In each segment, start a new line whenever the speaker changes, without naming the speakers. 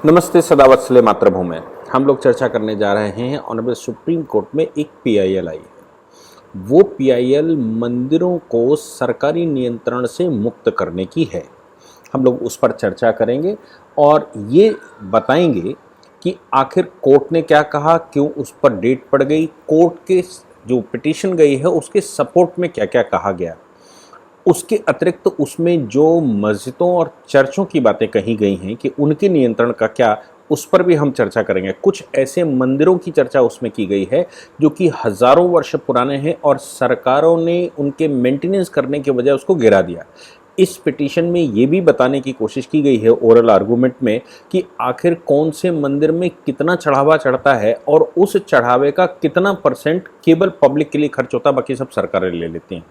नमस्ते सदावत्सले मातृभूमि। हम लोग चर्चा करने जा रहे हैं ऑनरेबल सुप्रीम कोर्ट में एक पीआईएल आई है। वो पीआईएल मंदिरों को सरकारी नियंत्रण से मुक्त करने की है। हम लोग उस पर चर्चा करेंगे और ये बताएंगे कि आखिर कोर्ट ने क्या कहा, क्यों उस पर डेट पड़ गई, कोर्ट के जो पिटीशन गई है उसके सपोर्ट में क्या क्या कहा गया, उसके अतिरिक्त तो उसमें जो मस्जिदों और चर्चों की बातें कही गई हैं कि उनके नियंत्रण का क्या, उस पर भी हम चर्चा करेंगे। कुछ ऐसे मंदिरों की चर्चा उसमें की गई है जो कि हज़ारों वर्ष पुराने हैं और सरकारों ने उनके मेंटेनेंस करने के बजाय उसको गिरा दिया। इस पिटीशन में ये भी बताने की कोशिश की गई है ओरल आर्गूमेंट में कि आखिर कौन से मंदिर में कितना चढ़ावा चढ़ता है और उस चढ़ावे का कितना परसेंट केवल पब्लिक के लिए खर्च होता है, बाकी सब सरकारें ले लेती हैं।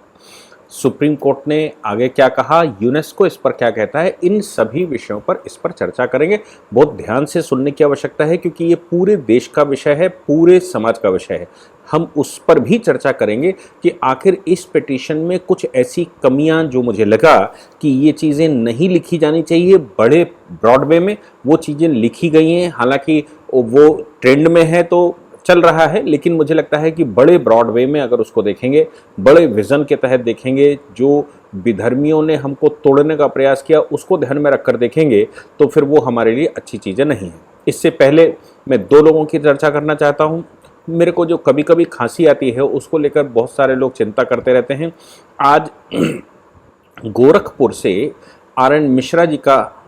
सुप्रीम कोर्ट ने आगे क्या कहा, यूनेस्को इस पर क्या कहता है, इन सभी विषयों पर इस पर चर्चा करेंगे। बहुत ध्यान से सुनने की आवश्यकता है क्योंकि ये पूरे देश का विषय है, पूरे समाज का विषय है। हम उस पर भी चर्चा करेंगे कि आखिर इस पिटीशन में कुछ ऐसी कमियां जो मुझे लगा कि ये चीज़ें नहीं लिखी जानी चाहिए, बड़े ब्रॉड वे में वो चीज़ें लिखी गई हैं। हालांकि वो ट्रेंड में है तो चल रहा है, लेकिन मुझे लगता है कि बड़े ब्रॉड वे में अगर उसको देखेंगे, बड़े विज़न के तहत देखेंगे, जो विधर्मियों ने हमको तोड़ने का प्रयास किया उसको ध्यान में रखकर देखेंगे तो फिर वो हमारे लिए अच्छी चीज़ें नहीं हैं। इससे पहले मैं दो लोगों की चर्चा करना चाहता हूँ। मेरे को जो कभी कभी खांसी आती है उसको लेकर बहुत सारे लोग चिंता करते रहते हैं। आज गोरखपुर से आर.एन. मिश्रा जी का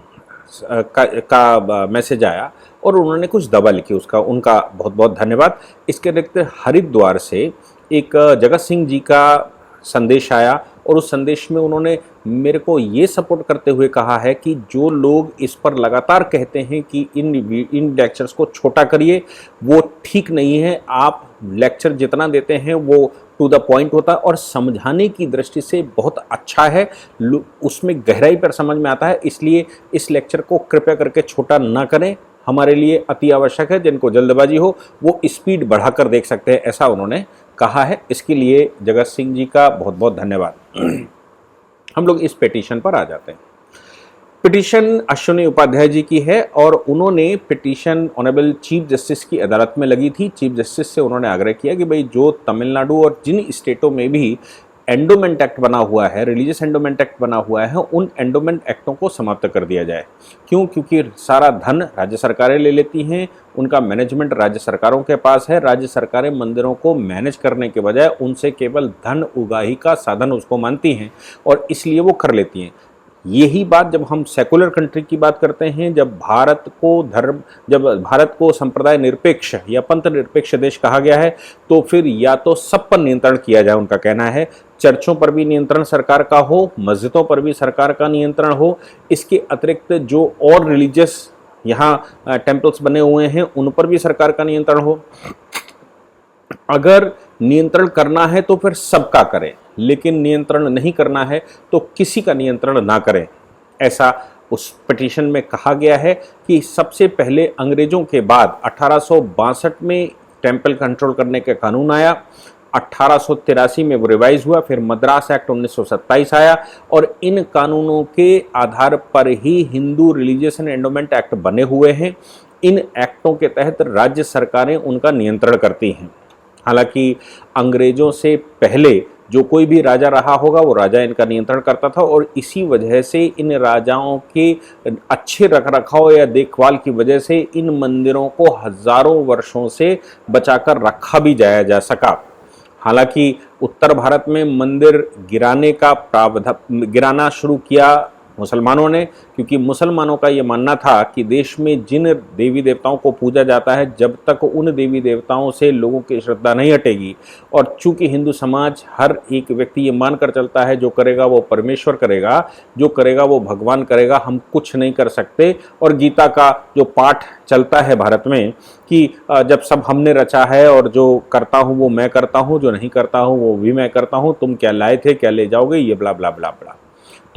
मैसेज आया और उन्होंने कुछ दवा लिखी, उसका उनका बहुत बहुत धन्यवाद। इसके अतिरिक्त हरिद्वार से एक जगत सिंह जी का संदेश आया और उस संदेश में उन्होंने मेरे को ये सपोर्ट करते हुए कहा है कि जो लोग इस पर लगातार कहते हैं कि इन लेक्चर्स को छोटा करिए, वो ठीक नहीं है। आप लेक्चर जितना देते हैं वो टू द पॉइंट होता है और समझाने की दृष्टि से बहुत अच्छा है, उसमें गहराई पर समझ में आता है। इसलिए इस लेक्चर को कृपया करके छोटा ना करें, हमारे लिए अति आवश्यक है। जिनको जल्दबाजी हो वो स्पीड बढ़ाकर देख सकते हैं, ऐसा उन्होंने कहा है। इसके लिए जगत सिंह जी का बहुत बहुत धन्यवाद। हम लोग इस पिटीशन पर आ जाते हैं। पिटीशन अश्विनी उपाध्याय जी की है और उन्होंने पिटीशन ऑनरेबल चीफ जस्टिस की अदालत में लगी थी। चीफ जस्टिस से उन्होंने आग्रह किया कि भाई जो तमिलनाडु और जिन स्टेटों में भी एंडोमेंट एक्ट बना हुआ है, रिलीजियस एंडोमेंट एक्ट बना हुआ है, उन एंडोमेंट एक्टों को समाप्त कर दिया जाए। क्यों? क्योंकि सारा धन राज्य सरकारें ले लेती हैं, उनका मैनेजमेंट राज्य सरकारों के पास है। राज्य सरकारें मंदिरों को मैनेज करने के बजाय उनसे केवल धन उगाही का साधन उसको मानती हैं और इसलिए वो कर लेती हैं। यही बात जब हम सेकुलर कंट्री की बात करते हैं, जब भारत को संप्रदाय निरपेक्ष या पंथ निरपेक्ष देश कहा गया है, तो फिर या तो सब पर नियंत्रण किया जाए, उनका कहना है। चर्चों पर भी नियंत्रण सरकार का हो, मस्जिदों पर भी सरकार का नियंत्रण हो। इसके अतिरिक्त जो और रिलीजियस यहाँ टेम्पल्स बने हुए हैं उन पर भी सरकार का नियंत्रण हो। अगर नियंत्रण करना है तो फिर सबका करें, लेकिन नियंत्रण नहीं करना है तो किसी का नियंत्रण ना करें, ऐसा उस पिटीशन में कहा गया है। कि सबसे पहले अंग्रेजों के बाद 1862 में टेम्पल कंट्रोल करने का कानून आया, 1883 में वो रिवाइज हुआ, फिर मद्रास एक्ट 1927 आया और इन कानूनों के आधार पर ही Hindu religious and endowment act बने हुए हैं। इन एक्टों के तहत राज्य सरकारें उनका नियंत्रण करती हैं। हालांकि अंग्रेजों से पहले जो कोई भी राजा रहा होगा वो राजा इनका नियंत्रण करता था और इसी वजह से इन राजाओं के अच्छे रखरखाव या देखभाल की वजह से इन मंदिरों को हजारों वर्षों से बचाकर रखा भी जा सका। हालांकि उत्तर भारत में मंदिर गिराना शुरू किया मुसलमानों ने, क्योंकि मुसलमानों का ये मानना था कि देश में जिन देवी देवताओं को पूजा जाता है, जब तक उन देवी देवताओं से लोगों की श्रद्धा नहीं हटेगी, और चूंकि हिंदू समाज हर एक व्यक्ति ये मानकर चलता है जो करेगा वो परमेश्वर करेगा, जो करेगा वो भगवान करेगा, हम कुछ नहीं कर सकते। और गीता का जो पाठ चलता है भारत में कि जब सब हमने रचा है और जो करता हूँ वो मैं करता हूँ, जो नहीं करता हूँ वो भी मैं करता हूँ, तुम क्या लाए थे क्या ले जाओगे, ये ब्ला ब्ला ब्ला ब्ला।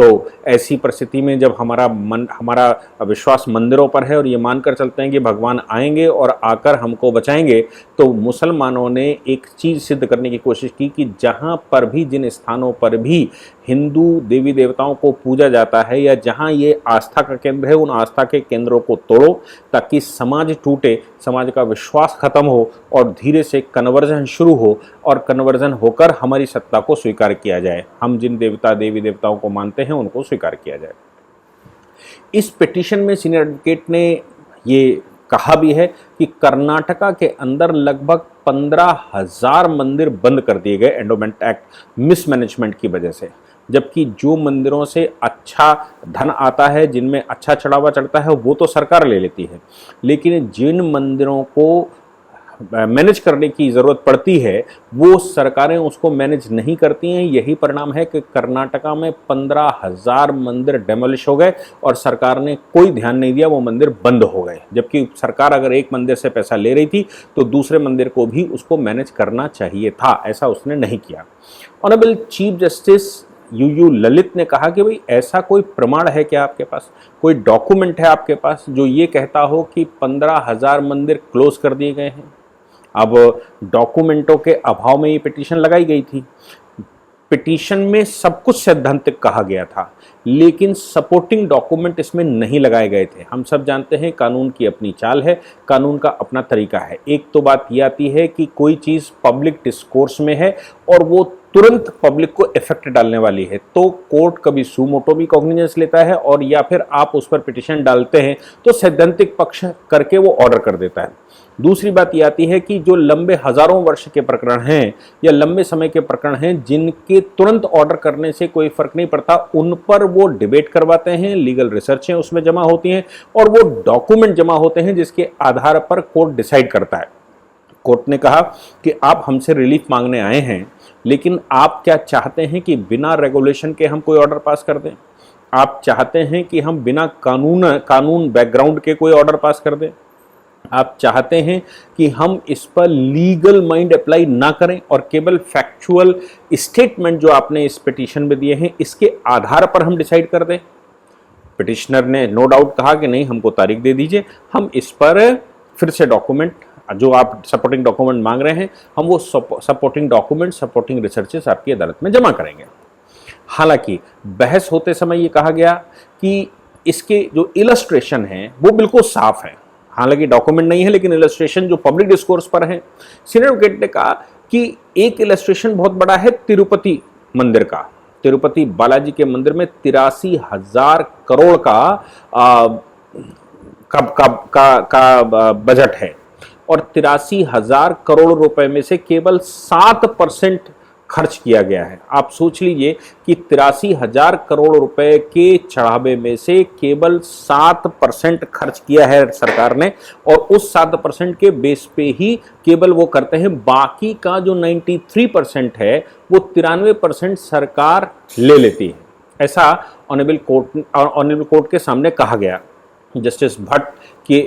तो ऐसी परिस्थिति में जब हमारा विश्वास मंदिरों पर है और ये मानकर चलते हैं कि भगवान आएंगे और आकर हमको बचाएंगे, तो मुसलमानों ने एक चीज़ सिद्ध करने की कोशिश की कि जहाँ पर भी, जिन स्थानों पर भी हिंदू देवी देवताओं को पूजा जाता है या जहाँ ये आस्था का केंद्र है, उन आस्था के केंद्रों को तोड़ो ताकि समाज टूटे, समाज का विश्वास खत्म हो और धीरे से कन्वर्जन शुरू हो और कन्वर्जन होकर हमारी सत्ता को स्वीकार किया जाए। हम जिन देवी देवताओं को मानते हैं उनको स्वीकार किया जाए। इस पिटीशन में सीनियर एडवोकेट ने ये कहा भी है कि कर्नाटका के अंदर लगभग 15,000 मंदिर बंद कर दिए गए एंडोमेंट एक्ट मिसमैनेजमेंट की वजह से, जबकि जो मंदिरों से अच्छा धन आता है, जिनमें अच्छा चढ़ावा चढ़ता है, वो तो सरकार ले लेती है, लेकिन जिन मंदिरों को मैनेज करने की ज़रूरत पड़ती है वो सरकारें उसको मैनेज नहीं करती हैं। यही परिणाम है कि कर्नाटका में 15,000 मंदिर डेमोलिश हो गए और सरकार ने कोई ध्यान नहीं दिया, वो मंदिर बंद हो गए। जबकि सरकार अगर एक मंदिर से पैसा ले रही थी तो दूसरे मंदिर को भी उसको मैनेज करना चाहिए था, ऐसा उसने नहीं किया। Honourable chief justice U Lalit ने कहा कि भाई ऐसा कोई प्रमाण है क्या आपके पास, कोई डॉक्यूमेंट है आपके पास जो ये कहता हो कि 15,000 मंदिर क्लोज कर दिए गए हैं। अब डॉक्यूमेंटों के अभाव में ये पिटीशन लगाई गई थी। पिटीशन में सब कुछ सैद्धांतिक कहा गया था, लेकिन सपोर्टिंग डॉक्यूमेंट इसमें नहीं लगाए गए थे। हम सब जानते हैं कानून की अपनी चाल है, कानून का अपना तरीका है। एक तो बात यह आती है कि कोई चीज़ पब्लिक डिस्कोर्स में है और वो तुरंत पब्लिक को इफेक्ट डालने वाली है, तो कोर्ट कभी सू मोटो भी कॉग्निजेंस लेता है और या फिर आप उस पर पिटीशन डालते हैं तो सैद्धांतिक पक्ष करके वो ऑर्डर कर देता है। दूसरी बात ये आती है कि जो लंबे हजारों वर्ष के प्रकरण हैं या लंबे समय के प्रकरण हैं जिनके तुरंत ऑर्डर करने से कोई फर्क नहीं पड़ता, उन पर वो डिबेट करवाते हैं, लीगल रिसर्चें उसमें जमा होती हैं और वो डॉक्यूमेंट जमा होते हैं जिसके आधार पर कोर्ट डिसाइड करता है। कोर्ट ने कहा कि आप हमसे रिलीफ मांगने आए हैं, लेकिन आप क्या चाहते हैं कि बिना रेगुलेशन के हम कोई ऑर्डर पास कर दें? आप चाहते हैं कि हम बिना कानून बैकग्राउंड के कोई ऑर्डर पास कर दें? आप चाहते हैं कि हम इस पर लीगल माइंड अप्लाई ना करें और केवल फैक्चुअल स्टेटमेंट जो आपने इस पिटीशन में दिए हैं इसके आधार पर हम डिसाइड कर दें? पिटिशनर ने नो डाउट कहा कि नहीं, हमको तारीख दे दीजिए, हम इस पर फिर से डॉक्यूमेंट जो आप सपोर्टिंग डॉक्यूमेंट मांग रहे हैं, हम वो सपोर्टिंग डॉक्यूमेंट, सपोर्टिंग रिसर्चेस आपकी अदालत में जमा करेंगे। हालांकि बहस होते समय ये कहा गया कि इसके जो इलस्ट्रेशन हैं वो बिल्कुल साफ है। हालांकि डॉक्यूमेंट नहीं है लेकिन इलस्ट्रेशन जो पब्लिक डिस्कोर्स पर है। सीनियर एडवोकेट ने कहा कि एक इलस्ट्रेशन बहुत बड़ा है तिरुपति मंदिर का। तिरुपति बालाजी के मंदिर में 83,000 करोड़ का बजट है और 83,000 करोड़ रुपए में से केवल 7% खर्च किया गया है। आप सोच लीजिए कि 83,000 करोड़ रुपए के चढ़ावे में से केवल 7% खर्च किया है सरकार ने और उस 7% के बेस पे ही केवल वो करते हैं। बाकी का जो 93% है वो 93% सरकार ले लेती है। ऐसा ऑनरेबल कोर्ट के सामने कहा गया। जस्टिस भट्ट के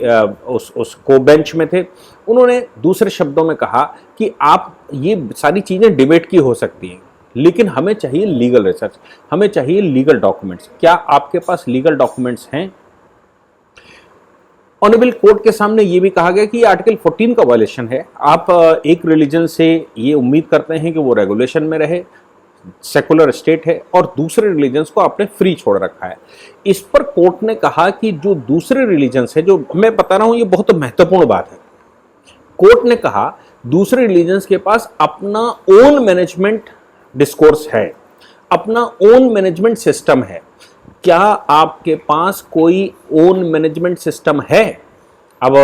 उस को बेंच में थे, उन्होंने दूसरे शब्दों में कहा कि आप ये सारी चीज़ें डिबेट की हो सकती हैं, लेकिन हमें चाहिए लीगल रिसर्च, हमें चाहिए लीगल डॉक्यूमेंट्स। क्या आपके पास लीगल डॉक्यूमेंट्स हैं? ऑनरेबल कोर्ट के सामने ये भी कहा गया कि आर्टिकल 14 का वायलेशन है। आप एक रिलीजन से ये उम्मीद करते हैं कि वो रेगुलेशन में रहे, सेकुलर स्टेट है, और दूसरे रिलीजन्स को आपने फ्री छोड़ रखा है। इस पर कोर्ट ने कहा कि जो दूसरे रिलीजन्स है, जो मैं बता रहा हूं ये बहुत महत्वपूर्ण बात है, कोर्ट ने कहा दूसरे रिलीजन्स के पास अपना ओन मैनेजमेंट डिस्कोर्स है, अपना ओन मैनेजमेंट सिस्टम है। क्या आपके पास कोई ओन मैनेजमेंट सिस्टम है? अब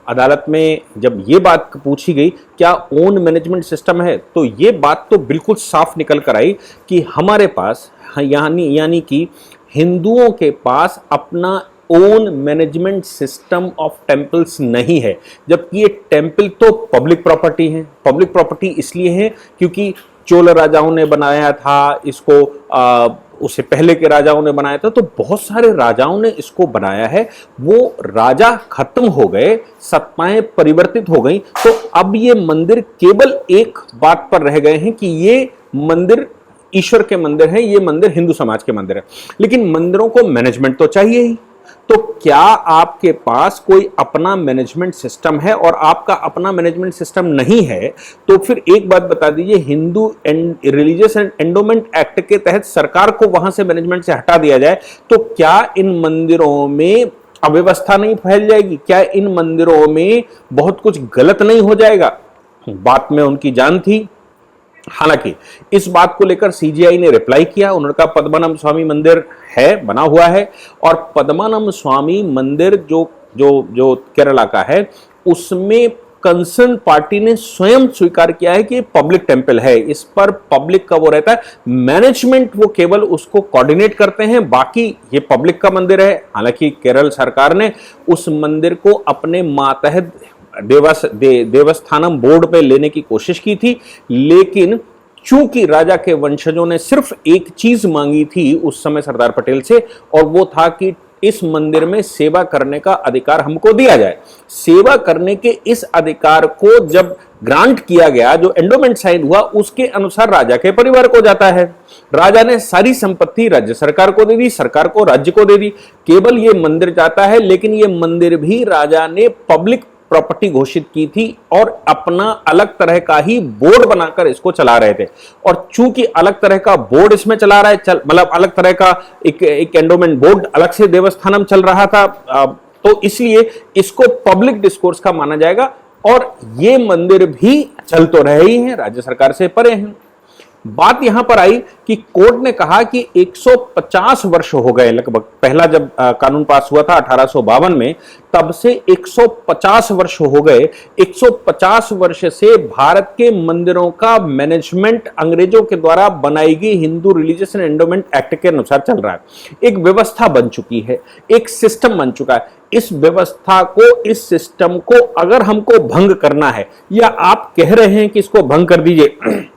अदालत में जब ये बात पूछी गई क्या ओन मैनेजमेंट सिस्टम है, तो ये बात तो बिल्कुल साफ निकल कर आई कि हमारे पास यानी कि हिंदुओं के पास अपना own management system of temples नहीं है। जबकि ये टेम्पल तो पब्लिक प्रॉपर्टी है। पब्लिक प्रॉपर्टी इसलिए है क्योंकि चोल राजाओं ने बनाया था इसको, उससे पहले के राजाओं ने बनाया था, तो बहुत सारे राजाओं ने इसको बनाया है। वो राजा खत्म हो गए, सत्ताएं परिवर्तित हो गई, तो अब ये मंदिर केवल एक बात पर रह गए हैं कि ये मंदिर ईश्वर के मंदिर हैं, ये मंदिर हिंदू समाज के मंदिर है, लेकिन मंदिरों को मैनेजमेंट तो चाहिए ही। तो क्या आपके पास कोई अपना मैनेजमेंट सिस्टम है और आपका अपना मैनेजमेंट सिस्टम नहीं है, तो फिर एक बात बता दीजिए, Hindu religious and endowment act के तहत सरकार को वहां से मैनेजमेंट से हटा दिया जाए तो क्या इन मंदिरों में अव्यवस्था नहीं फैल जाएगी? क्या इन मंदिरों में बहुत कुछ गलत नहीं हो जाएगा? बात में उनकी जान थी। हालांकि इस बात को लेकर सीजीआई ने रिप्लाई किया, उन्होंने कहा पद्मानम स्वामी मंदिर है, बना हुआ है, और पद्मानम स्वामी मंदिर जो जो जो केरला का है उसमें कंसर्न पार्टी ने स्वयं स्वीकार किया है कि पब्लिक टेंपल है, इस पर पब्लिक का वो रहता है, मैनेजमेंट वो केवल उसको कोऑर्डिनेट करते हैं, बाकी ये पब्लिक का मंदिर है। हालांकि केरल सरकार ने उस मंदिर को अपने मातहत देवस्थानम बोर्ड पे लेने की कोशिश की थी, लेकिन चूंकि राजा के वंशजों ने सिर्फ एक चीज मांगी थी उस समय सरदार पटेल से, और वो था कि इस मंदिर में सेवा करने का अधिकार हमको दिया जाए। सेवा करने के इस अधिकार को जब ग्रांट किया गया, जो एंडोमेंट साइन हुआ, उसके अनुसार राजा के परिवार को जाता है। राजा ने सारी संपत्ति राज्य सरकार को दे दी, सरकार को राज्य को दे दी, केवल ये मंदिर जाता है। लेकिन ये मंदिर भी राजा ने पब्लिक प्रॉपर्टी घोषित की थी और अपना अलग तरह का ही बोर्ड बनाकर इसको चला रहे थे। और चूंकि अलग तरह का बोर्ड इसमें चला रहा है, मतलब अलग तरह का एक एंडोमेंट बोर्ड अलग से देवस्थानम चल रहा था, तो इसलिए इसको पब्लिक डिस्कोर्स का माना जाएगा। और ये मंदिर भी चल तो रहे ही हैं, राज्य सरकार से परे हैं। बात यहां पर आई कि कोर्ट ने कहा कि 150 वर्ष हो गए लगभग, पहला जब कानून पास हुआ था 1852 में, तब से 150 वर्ष हो गए। 150 वर्ष से भारत के मंदिरों का मैनेजमेंट अंग्रेजों के द्वारा बनाई गई Hindu religious and endowment act के अनुसार चल रहा है। एक व्यवस्था बन चुकी है, एक सिस्टम बन चुका है। इस व्यवस्था को, इस सिस्टम को अगर हमको भंग करना है, या आप कह रहे हैं कि इसको भंग कर दीजिए,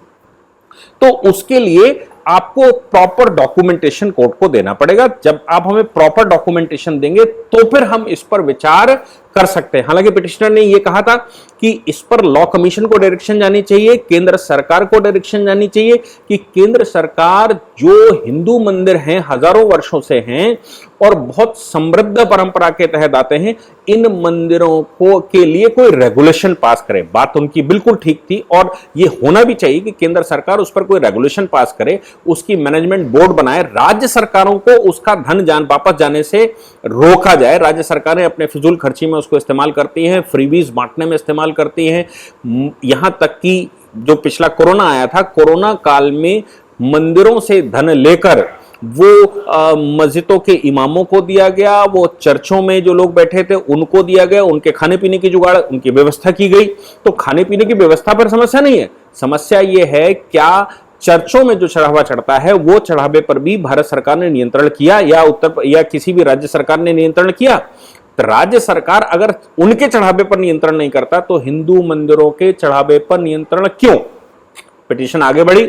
तो उसके लिए आपको प्रॉपर डॉक्यूमेंटेशन कोर्ट को देना पड़ेगा। जब आप हमें प्रॉपर डॉक्यूमेंटेशन देंगे तो फिर हम इस पर विचार कर सकते हैं। हालांकि पिटिशनर ने यह कहा था कि इस पर लॉ कमीशन को डायरेक्शन जानी चाहिए, केंद्र सरकार को डायरेक्शन जानी चाहिए कि केंद्र सरकार जो हिंदू मंदिर हैं, हजारों वर्षों से हैं और बहुत समृद्ध परंपरा के तहत आते हैं, इन मंदिरों को के लिए कोई रेगुलेशन पास करे। बात उनकी बिल्कुल ठीक थी और यह होना भी चाहिए कि केंद्र सरकार उस पर कोई रेगुलेशन पास करे, उसकी मैनेजमेंट बोर्ड बनाए, राज्य सरकारों को उसका धन वापस जाने से रोका जाए। राज्य सरकारें अपने फिजूल खर्ची में उसको इस्तेमाल करती हैं, फ्रीबीज बांटने में इस्तेमाल करती हैं। यहां तक कि जो पिछला कोरोना आया था, कोरोना काल में मंदिरों से धन लेकर वो मस्जिदों के इमामों को दिया गया, वो चर्चों में जो लोग बैठे थे उनको दिया गया, उनके खाने पीने की जुगाड़, उनकी व्यवस्था की गई। तो खाने पीने की व्यवस्था पर समस्या नहीं है, समस्या ये है क्या चर्चों में जो चढ़ावा चढ़ता है वो चढ़ावे पर भी भारत सरकार ने नियंत्रण किया या किसी भी राज्य सरकार ने नियंत्रण किया? तो राज्य सरकार अगर उनके चढ़ावे पर नियंत्रण नहीं करता तो हिंदू मंदिरों के चढ़ावे पर नियंत्रण क्यों? पिटीशन आगे बढ़ी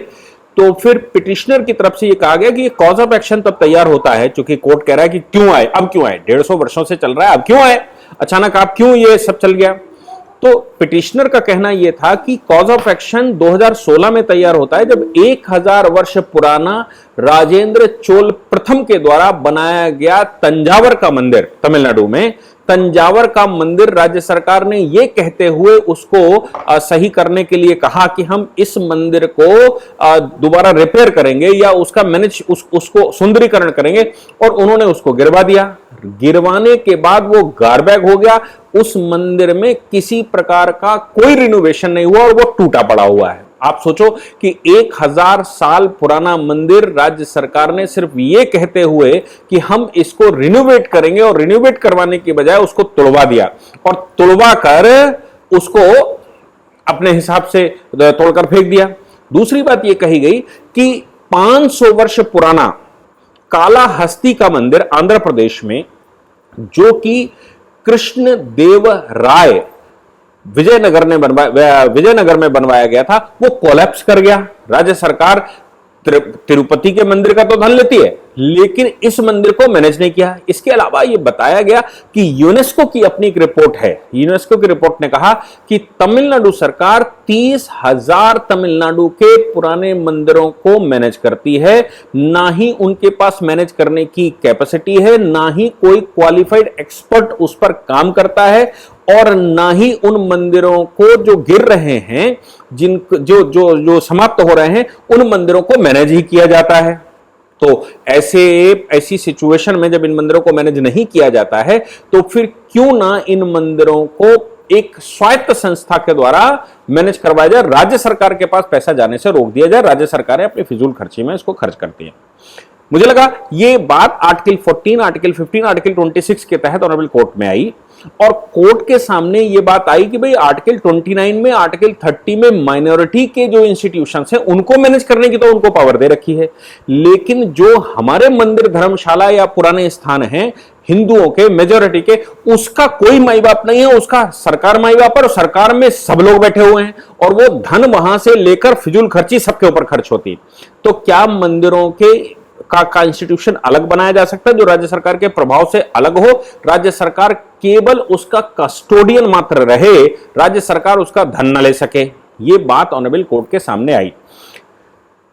तो फिर पिटिशनर की तरफ से यह कहा गया कि ये कॉज ऑफ एक्शन तब तैयार होता है, क्योंकि कोर्ट कह रहा है कि क्यों आए, अब क्यों आए, 150 वर्षों से चल रहा है, अब क्यों आए अचानक, आप क्यों ये सब चल गया? तो पिटिशनर का कहना यह था कि कॉज ऑफ एक्शन 2016 में तैयार होता है, जब 1000 वर्ष पुराना राजेंद्र चोल प्रथम के द्वारा बनाया गया तंजावर का मंदिर, तमिलनाडु में तंजावर का मंदिर, राज्य सरकार ने यह कहते हुए उसको सही करने के लिए कहा कि हम इस मंदिर को दोबारा रिपेयर करेंगे या उसका उसको सुंदरीकरण करेंगे, और उन्होंने उसको गिरवा दिया। गिरवाने के बाद वो गारबैग हो गया, उस मंदिर में किसी प्रकार का कोई रिनोवेशन नहीं हुआ और वो टूटा पड़ा हुआ है। आप सोचो कि 1000 साल पुराना मंदिर राज्य सरकार ने सिर्फ ये कहते हुए कि हम इसको रिनोवेट करेंगे, और रिनोवेट करवाने की बजाय उसको तोड़वा दिया, और तोड़वा कर उसको अपने हिसाब से तोड़कर फेंक दिया। दूसरी बात यह कही गई कि 500 वर्ष पुराना काला हस्ती का मंदिर आंध्र प्रदेश में, जो कि कृष्ण देव राय विजयनगर में बनवाया गया था, वो कोलैप्स कर गया। राज्य सरकार तिरुपति के मंदिर का तो धन लेती है, लेकिन इस मंदिर को मैनेज नहीं किया। इसके अलावा यह बताया गया कि यूनेस्को की अपनी एक रिपोर्ट है, यूनेस्को की रिपोर्ट ने कहा कि तमिलनाडु सरकार 30,000 तमिलनाडु के पुराने मंदिरों को मैनेज करती है, ना ही उनके पास मैनेज करने की कैपेसिटी है, ना ही कोई क्वालिफाइड एक्सपर्ट उस पर काम करता है, और ना ही उन मंदिरों को जो गिर रहे हैं, जिन जो जो जो समाप्त हो रहे हैं, उन मंदिरों को मैनेज ही किया जाता है। तो ऐसी सिचुएशन में जब इन मंदिरों को मैनेज नहीं किया जाता है, तो फिर क्यों ना इन मंदिरों को एक स्वायत्त संस्था के द्वारा मैनेज करवाया जाए, राज्य सरकार के पास पैसा जाने से रोक दिया जाए। राज्य सरकारें अपनी फिजूल खर्ची में इसको खर्च करती हैं। मुझे लगा ये बात आर्टिकल 14, आर्टिकल 15, आर्टिकल 26 के तहत ऑनरेबल कोर्ट में आई, और कोर्ट के सामने ये बात आई कि भाई आर्टिकल 29 में, आर्टिकल 30 में माइनॉरिटी के जो इंस्टीट्यूशंस हैं उनको मैनेज करने की तो उनको पावर दे रखी है, लेकिन जो हमारे मंदिर, धर्मशाला या पुराने स्थान हैं हिंदुओं के, मेजोरिटी के, उसका कोई माई बाप नहीं है, उसका सरकार माई बाप है, और सरकार में सब लोग बैठे हुए हैं, और वो धन वहां से लेकर फिजूल खर्ची सबके ऊपर खर्च होती। तो क्या मंदिरों के का इंस्टीट्यूशन अलग बनाया जा सकता है जो राज्य सरकार के प्रभाव से अलग हो, राज्य सरकार केवल उसका कस्टोडियन मात्र रहे, राज्य सरकार उसका धन न ले सके? यह बात ऑनरेबल कोर्ट के सामने आई।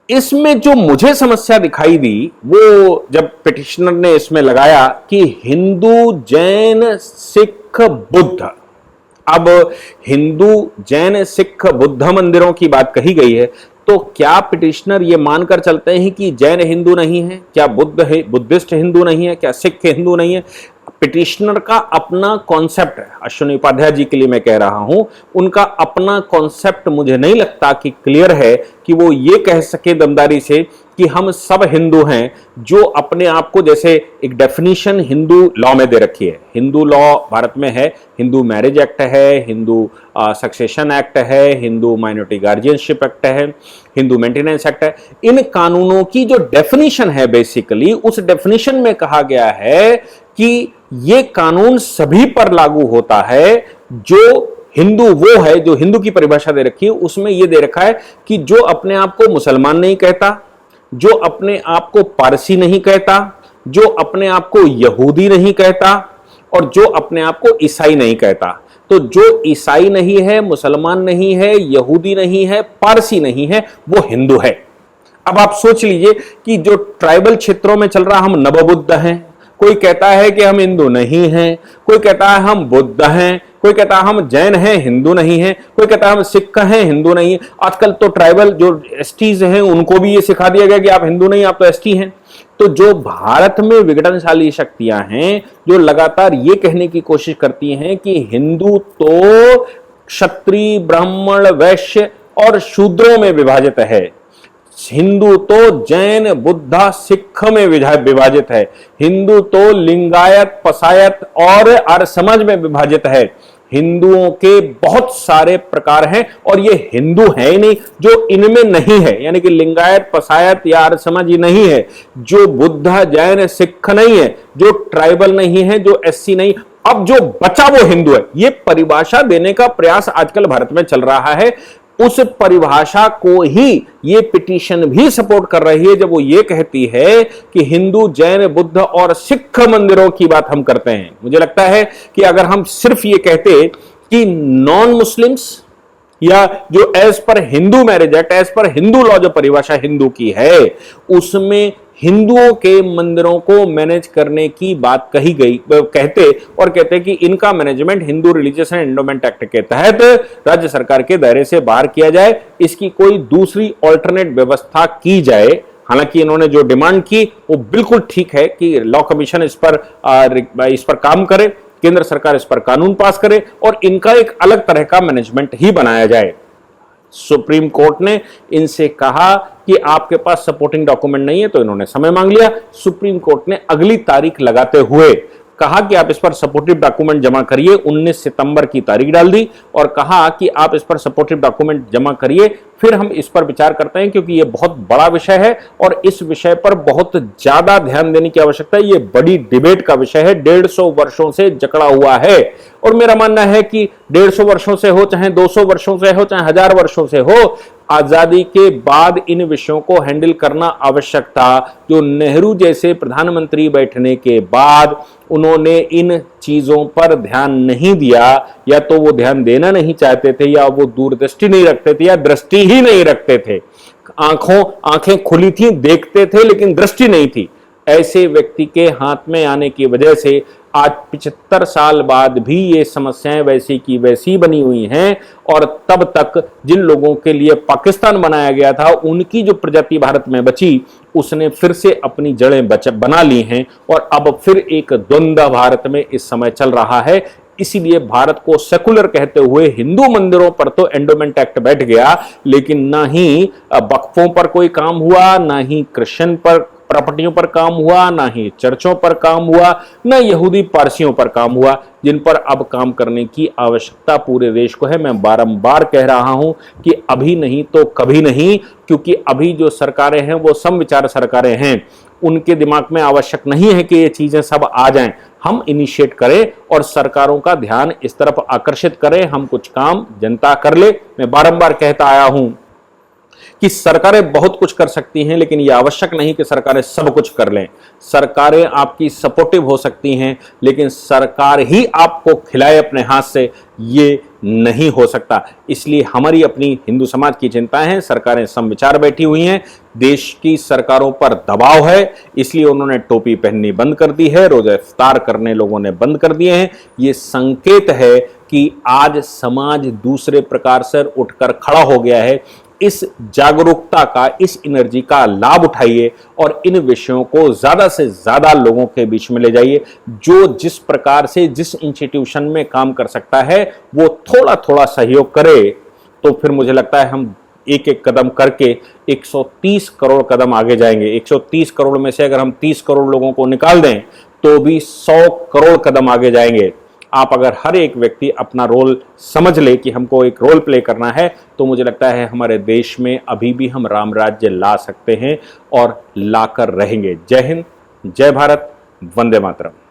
इसमें जो मुझे समस्या दिखाई दी वो जब पिटिशनर ने इसमें लगाया कि हिंदू, जैन, सिख, बुद्ध, अब हिंदू, जैन, सिख, बुद्ध मंदिरों की बात कही गई है, तो क्या पिटिशनर ये मानकर चलते हैं कि जैन हिंदू नहीं है? क्या बुद्धिस्ट हिंदू नहीं है? क्या सिख हिंदू नहीं है? पिटिशनर का अपना कॉन्सेप्ट है, अश्विनी उपाध्याय जी के लिए मैं कह रहा हूं, उनका अपना कॉन्सेप्ट मुझे नहीं लगता कि क्लियर है कि वो ये कह सके दमदारी से कि हम सब हिंदू हैं, जो अपने आप को, जैसे एक डेफिनेशन हिंदू लॉ में दे रखी है, हिंदू लॉ भारत में है, हिंदू मैरिज एक्ट है, हिंदू सक्सेशन एक्ट है, हिंदू माइनॉरिटी गार्जियनशिप एक्ट है, हिंदू मेंटेनेंस एक्ट है। इन कानूनों की जो डेफिनेशन है, बेसिकली उस डेफिनेशन में कहा गया है कि ये कानून सभी पर लागू होता है। जो हिंदू वो है, जो हिंदू की परिभाषा दे रखी है उसमें यह दे रखा है कि जो अपने आप को मुसलमान नहीं कहता, जो अपने आप को पारसी नहीं कहता, जो अपने आप को यहूदी नहीं कहता, और जो अपने आप को ईसाई नहीं कहता। तो जो ईसाई नहीं है, मुसलमान नहीं है, यहूदी नहीं है, पारसी नहीं है, वो हिंदू है। अब आप सोच लीजिए कि जो ट्राइबल क्षेत्रों में चल रहा, हम नवबुद्ध हैं, कोई कहता है कि हम हिंदू नहीं हैं, कोई कहता है हम बुद्ध हैं, कोई कहता है हम जैन हैं, हिंदू नहीं हैं, कोई कहता है हम सिख हैं, हिंदू नहीं है। आजकल तो ट्राइबल जो एसटीज हैं उनको भी ये सिखा दिया गया कि आप हिंदू नहीं, आप तो एसटी हैं। तो जो भारत में विघटनशाली शक्तियां हैं, जो लगातार ये कहने की कोशिश करती हैं कि हिंदू तो क्षत्रिय, ब्राह्मण, वैश्य और शूद्रों में विभाजित है, हिंदू तो जैन, बुद्धा, सिख में विभाजित है, हिंदू तो लिंगायत, पसायत और आर्य समाज में विभाजित है। हिंदुओं के बहुत सारे प्रकार हैं, और ये हिंदू है ही नहीं जो इनमें नहीं है, यानी कि लिंगायत, पसायत या आर्य समाज नहीं है, जो बुद्धा, जैन, सिख नहीं है, जो ट्राइबल नहीं है, जो एससी नहीं, अब जो बचा वो हिंदू है। ये परिभाषा देने का प्रयास आजकल भारत में चल रहा है। उस परिभाषा को ही ये पिटीशन भी सपोर्ट कर रही है, जब वो ये कहती है कि हिंदू, जैन, बुद्ध और सिख मंदिरों की बात हम करते हैं। मुझे लगता है कि अगर हम सिर्फ ये कहते कि नॉन मुस्लिम्स, या जो as per Hindu marriage act, as per Hindu law जो परिभाषा हिंदू की है, उसमें हिंदुओं के मंदिरों को मैनेज करने की बात कही गई, कहते और कहते कि इनका management Hindu religious and endowment act के तहत राज्य सरकार के दायरे से बाहर किया जाए, इसकी कोई दूसरी ऑल्टरनेट व्यवस्था की जाए। हालांकि इन्होंने जो डिमांड की वो बिल्कुल ठीक है कि लॉ कमीशन इस पर काम करे, केंद्र सरकार इस पर कानून पास करे, और इनका एक अलग तरह का मैनेजमेंट ही बनाया जाए। सुप्रीम कोर्ट ने इनसे कहा कि आपके पास सपोर्टिंग डॉक्यूमेंट नहीं है, तो इन्होंने समय मांग लिया। सुप्रीम कोर्ट ने अगली तारीख लगाते हुए कहा कि आप इस पर सपोर्टिव डॉक्यूमेंट जमा करिए, 19 सितंबर की तारीख डाल दी, और कहा कि आप इस पर सपोर्टिव डॉक्यूमेंट जमा करिए, फिर हम इस पर विचार करते हैं, क्योंकि यह बहुत बड़ा विषय है और इस विषय पर बहुत ज्यादा ध्यान देने की आवश्यकता है। यह बड़ी डिबेट का विषय है, 150 वर्षों से जकड़ा हुआ है, और मेरा मानना है कि 150 वर्षों से हो, चाहे 200 वर्षों से हो, चाहे 1000 वर्षों से हो, आजादी के बाद इन विषयों को हैंडल करना आवश्यक था। जो नेहरू जैसे प्रधानमंत्री बैठने के बाद उन्होंने इन चीजों पर ध्यान नहीं दिया, या तो वो ध्यान देना नहीं चाहते थे, या वो दूरदृष्टि नहीं रखते थे, या दृष्टि ही नहीं रखते थे। आंखें खुली थी, देखते थे, लेकिन दृष्टि नहीं थी। ऐसे व्यक्ति के हाथ में आने की वजह से आज 75 साल बाद भी ये समस्याएं वैसी की वैसी बनी हुई हैं, और तब तक जिन लोगों के लिए पाकिस्तान बनाया गया था, उनकी जो प्रजाति भारत में बची, उसने फिर से अपनी जड़ें बना ली हैं, और अब फिर एक द्वंद्व भारत में इस समय चल रहा है। इसीलिए भारत को सेकुलर कहते हुए हिंदू मंदिरों पर तो एंडोमेंट एक्ट बैठ गया, लेकिन ना ही वक्फों पर कोई काम हुआ, ना ही क्रिश्चियन पर प्रॉपर्टियों पर काम हुआ, ना ही चर्चों पर काम हुआ, ना यहूदी पारसियों पर काम हुआ, जिन पर अब काम करने की आवश्यकता पूरे देश को है। मैं बारंबार कह रहा हूं कि अभी नहीं तो कभी नहीं, क्योंकि अभी जो सरकारें हैं वो समविचार सरकारें हैं। उनके दिमाग में आवश्यक नहीं है कि ये चीजें सब आ जाएं। हम इनिशिएट करें और सरकारों का ध्यान इस तरफ आकर्षित करें, हम कुछ काम जनता कर ले। मैं बारंबार कहता आया हूं कि सरकारें बहुत कुछ कर सकती हैं, लेकिन यह आवश्यक नहीं कि सरकारें सब कुछ कर लें। सरकारें आपकी सपोर्टिव हो सकती हैं, लेकिन सरकार ही आपको खिलाए अपने हाथ से, ये नहीं हो सकता। इसलिए हमारी अपनी हिंदू समाज की चिंता है। सरकारें समविचार बैठी हुई हैं, देश की सरकारों पर दबाव है, इसलिए उन्होंने टोपी पहननी बंद कर दी है, रोजा इफ्तार करने लोगों ने बंद कर दिए हैं। ये संकेत है कि आज समाज दूसरे प्रकार से उठकर खड़ा हो गया है। इस जागरूकता का, इस एनर्जी का लाभ उठाइए और इन विषयों को ज्यादा से ज्यादा लोगों के बीच में ले जाइए। जो जिस प्रकार से जिस इंस्टीट्यूशन में काम कर सकता है वो थोड़ा थोड़ा सहयोग करे, तो फिर मुझे लगता है हम एक एक कदम करके 130 करोड़ कदम आगे जाएंगे। 130 करोड़ में से अगर हम 30 करोड़ लोगों को निकाल दें तो भी 100 करोड़ कदम आगे जाएंगे। आप अगर हर एक व्यक्ति अपना रोल समझ ले कि हमको एक रोल प्ले करना है, तो मुझे लगता है हमारे देश में अभी भी हम राम राज्य ला सकते हैं और लाकर रहेंगे। जय हिंद, जय भारत, वंदे मातरम।